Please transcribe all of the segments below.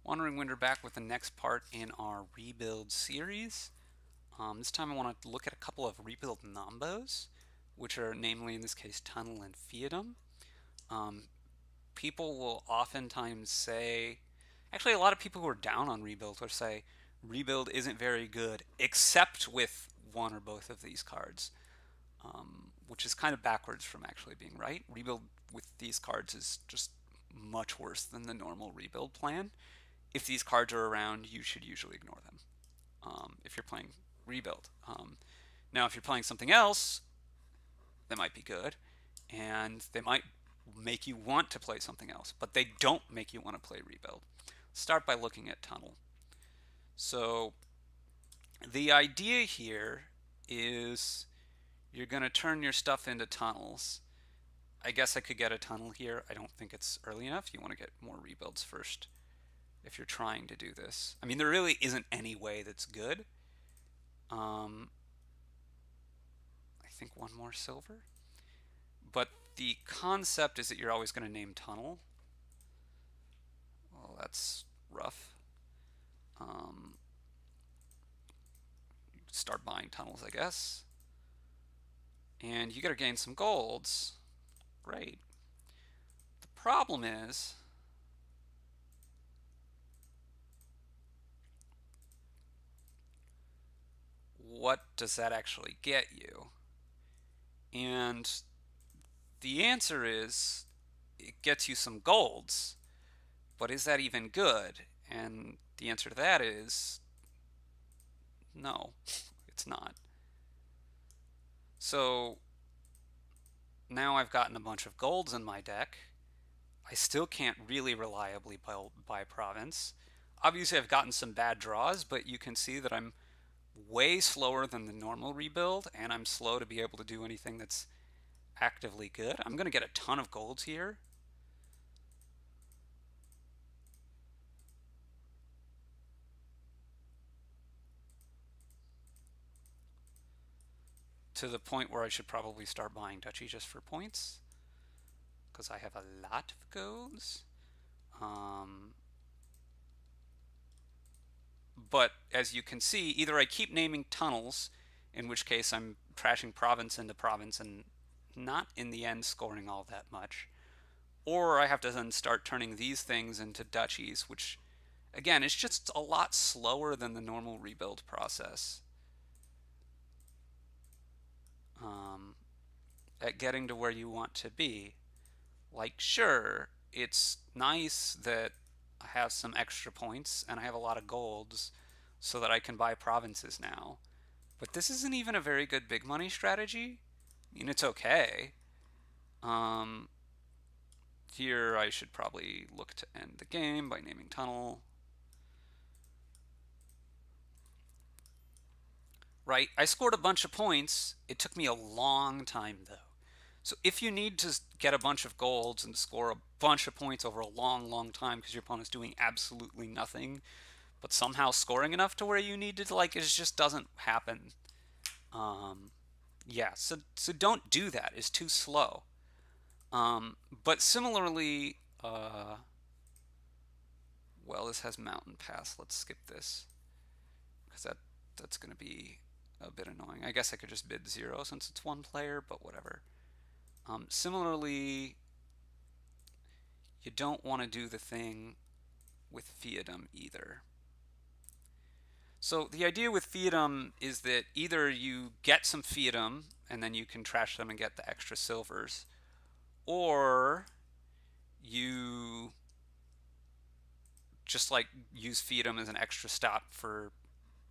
WanderingWinder back with the next part in our rebuild series. This time I want to look at a couple of rebuild Nonbos, which are namely in this case Tunnel and Fiatum. Um, People will oftentimes say, actually a lot of people who are down on rebuild will say rebuild isn't very good except with one or both of these cards, which is kind of backwards from actually being right. Rebuild with these cards is just much worse than the normal rebuild plan. If these cards are around, you should usually ignore them if you're playing rebuild. Now, if you're playing something else, that might be good, and they might make you want to play something else, but they don't make you want to play rebuild. Start by looking at Tunnel. So the idea here is you're going to turn your stuff into tunnels. I guess I could get a tunnel here. I don't think it's early enough. You want to get more rebuilds first if you're trying to do this. I mean, there really isn't any way that's good. I think one more silver. But the concept is that you're always going to name tunnel. Well, that's rough. Start buying tunnels, I guess. And you got to gain some golds. Great. The problem is what does that actually get you? And the answer is it gets you some golds, but is that even good? And the answer to that is no, it's not. So now I've gotten a bunch of golds in my deck. I still can't really reliably buy province. Obviously, I've gotten some bad draws, but you can see that I'm way slower than the normal rebuild, and I'm slow to be able to do anything that's actively good. I'm going to get a ton of golds here. To the point where I should probably start buying duchy just for points, because I have a lot of golds. But as you can see, either I keep naming tunnels, in which case I'm trashing province into province and not in the end scoring all that much, or I have to then start turning these things into duchies, which again is just a lot slower than the normal rebuild process at getting to where you want to be. Like, sure, it's nice that I have some extra points and I have a lot of golds so that I can buy provinces now. But this isn't even a very good big money strategy. I mean, it's okay. Here I should probably look to end the game by naming tunnel. Right, I scored a bunch of points. It took me a long time though. So if you need to get a bunch of golds and score a bunch of points over a long, long time because your opponent's doing absolutely nothing, but somehow scoring enough to where you need to, like, it just doesn't happen. Yeah, so don't do that. It's too slow. But similarly, well, this has mountain pass. Let's skip this because that's going to be a bit annoying. I guess I could just bid 0 since it's one player, but whatever. Similarly, you don't want to do the thing with Fiatum either. So the idea with Fiatum is that either you get some Fiatum and then you can trash them and get the extra silvers, or you just like use Fiatum as an extra stop for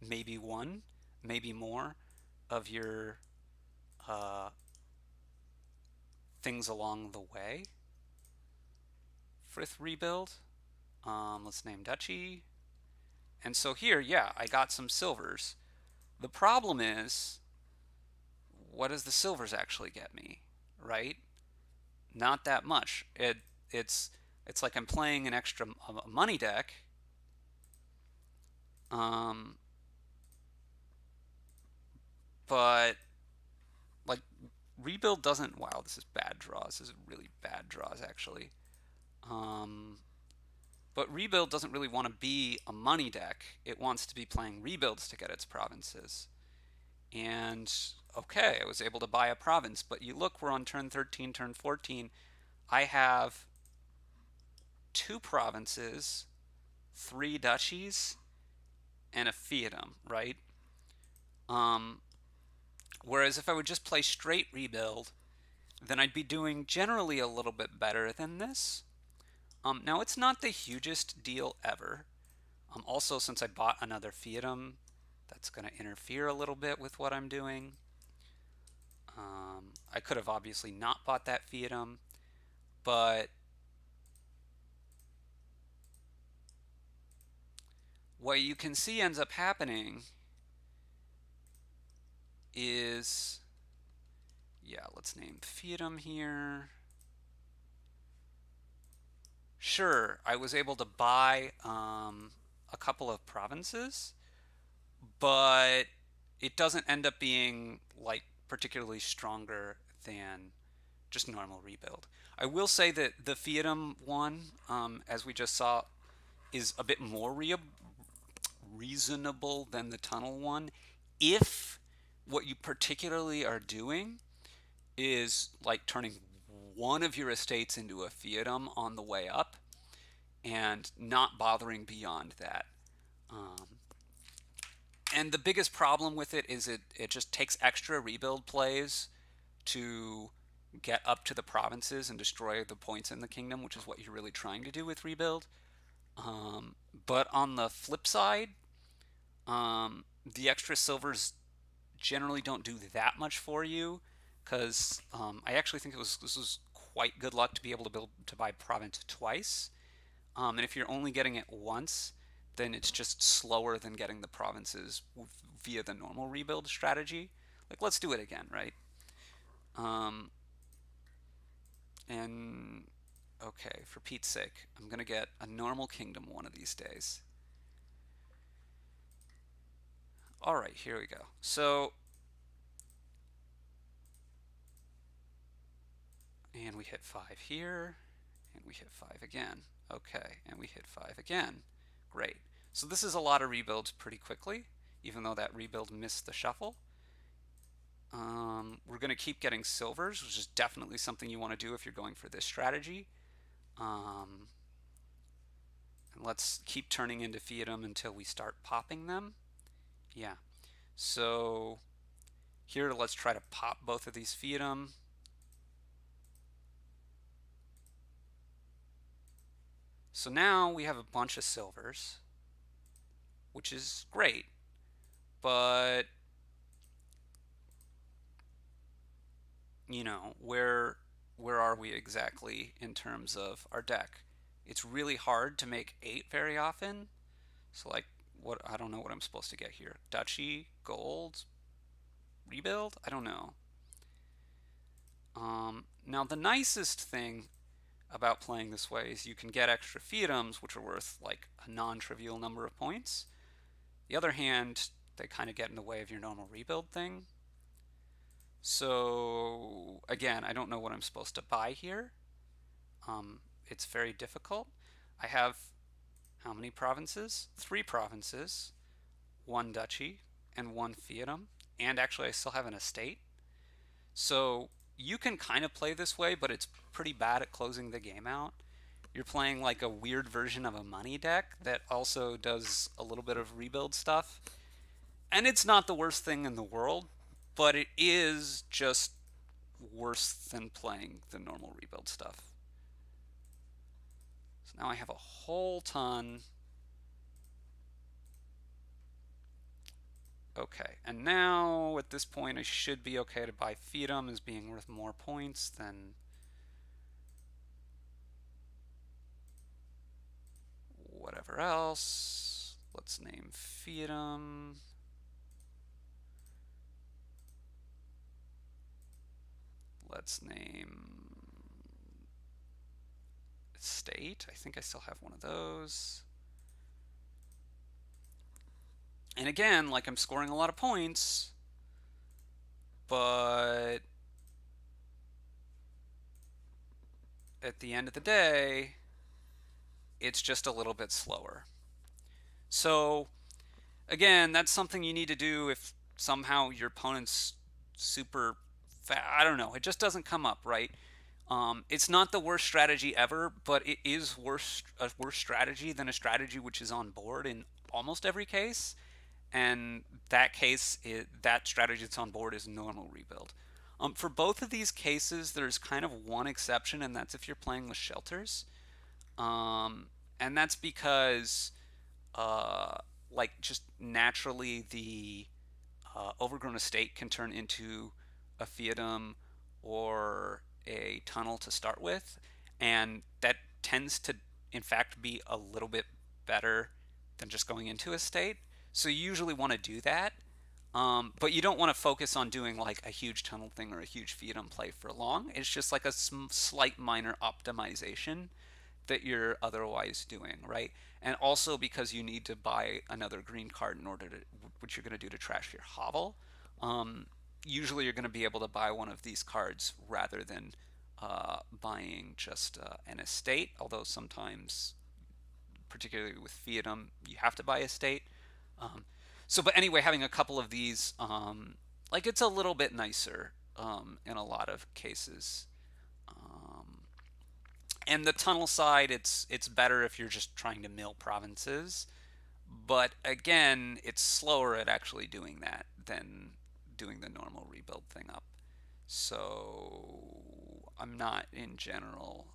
maybe one, maybe more of your things along the way. Frith rebuild. Let's name Duchy. And so here, yeah, I got some silvers. The problem is, what does the silvers actually get me, right? Not that much. It's like I'm playing an extra money deck. But like rebuild doesn't. Wow, this is bad draws. This is really bad draws actually. But Rebuild doesn't really want to be a money deck. It wants to be playing Rebuilds to get its provinces. And okay, I was able to buy a province, but you look, we're on turn 13, turn 14. I have 2 provinces, 3 duchies, and a fiefdom, right? Um, Whereas if I would just play straight Rebuild, then I'd be doing generally a little bit better than this. Now, it's not the hugest deal ever. Also, since I bought another fiefdom, that's going to interfere a little bit with what I'm doing. I could have obviously not bought that fiefdom, but what you can see ends up happening is, yeah, let's name fiefdom here. Sure, I was able to buy a couple of provinces, but it doesn't end up being like particularly stronger than just normal Rebuild. I will say that the fiefdom one, as we just saw, is a bit more reasonable than the tunnel one if what you particularly are doing is like turning one of your estates into a fiefdom on the way up and not bothering beyond that. Um, and the biggest problem with it is it just takes extra rebuild plays to get up to the provinces and destroy the points in the kingdom, which is what you're really trying to do with rebuild. But on the flip side, the extra silvers generally don't do that much for you because I actually think this was quite good luck to be able to buy province twice. And if you're only getting it once, then it's just slower than getting the provinces via the normal rebuild strategy. Like, let's do it again, right? Um, and okay, for Pete's sake, I'm gonna get a normal kingdom one of these days. All right, here we go. So, and we hit 5 here, and we hit 5 again. Okay, and we hit 5 again. Great. So this is a lot of rebuilds pretty quickly, even though that rebuild missed the shuffle. We're going to keep getting silvers, which is definitely something you want to do if you're going for this strategy. And let's keep turning into fiefdom until we start popping them. Yeah. So here, let's try to pop both of these fiefdom. So now we have a bunch of silvers, which is great, but you know, where are we exactly in terms of our deck? It's really hard to make 8 very often. So like, what, I don't know what I'm supposed to get here. Duchy, gold, rebuild? I don't know. Now the nicest thing about playing this way is you can get extra fiefdoms, which are worth like a non-trivial number of points. The other hand, they kind of get in the way of your normal rebuild thing. So again, I don't know what I'm supposed to buy here. It's very difficult. I have how many provinces? 3 provinces, 1 duchy, and 1 fiefdom. And actually, I still have an estate. So you can kind of play this way, but it's pretty bad at closing the game out. You're playing like a weird version of a money deck that also does a little bit of rebuild stuff. And it's not the worst thing in the world, but it is just worse than playing the normal rebuild stuff. So now I have a whole ton. Okay, and now at this point I should be okay to buy fiefdom as being worth more points than whatever else. Let's name fiefdom. Let's name state. I think I still have one of those. And again, like I'm scoring a lot of points, but at the end of the day, it's just a little bit slower. So again, that's something you need to do if somehow your opponent's super fast. I don't know. It just doesn't come up, right? It's not the worst strategy ever, but it is a worse strategy than a strategy which is on board in almost every case. And that strategy that's on board is normal rebuild. For both of these cases, there's kind of one exception, and that's if you're playing with shelters. Um, and that's because, uh, like, just naturally the overgrown estate can turn into a fiefdom or a tunnel to start with, and that tends to, in fact, be a little bit better than just going into a state. So you usually want to do that, but you don't want to focus on doing like a huge tunnel thing or a huge fiefdom play for long. It's just like a slight minor optimization that you're otherwise doing, right? And also because you need to buy another green card in order to, which you're going to do to trash your hovel. Um, Usually you're going to be able to buy one of these cards rather than buying just an estate, although sometimes, particularly with fiefdom, you have to buy estate. Um, but anyway, having a couple of these, like it's a little bit nicer in a lot of cases. Um, and the tunnel side, it's better if you're just trying to mill provinces. But again, it's slower at actually doing that than doing the normal rebuild thing up. So I'm not in general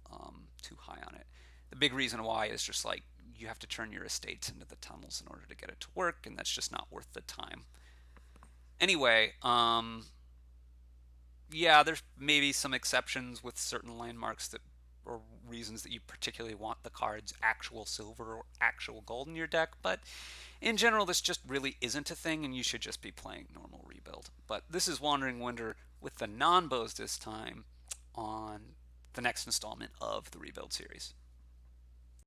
too high on it. The big reason why is just like you have to turn your estates into the tunnels in order to get it to work, and that's just not worth the time. Anyway, yeah, there's maybe some exceptions with certain landmarks that or reasons that you particularly want the cards actual silver or actual gold in your deck, but in general, this just really isn't a thing, and you should just be playing normal rebuild. But this is Wandering Winder with the Nonbos this time on the next installment of the Rebuild series.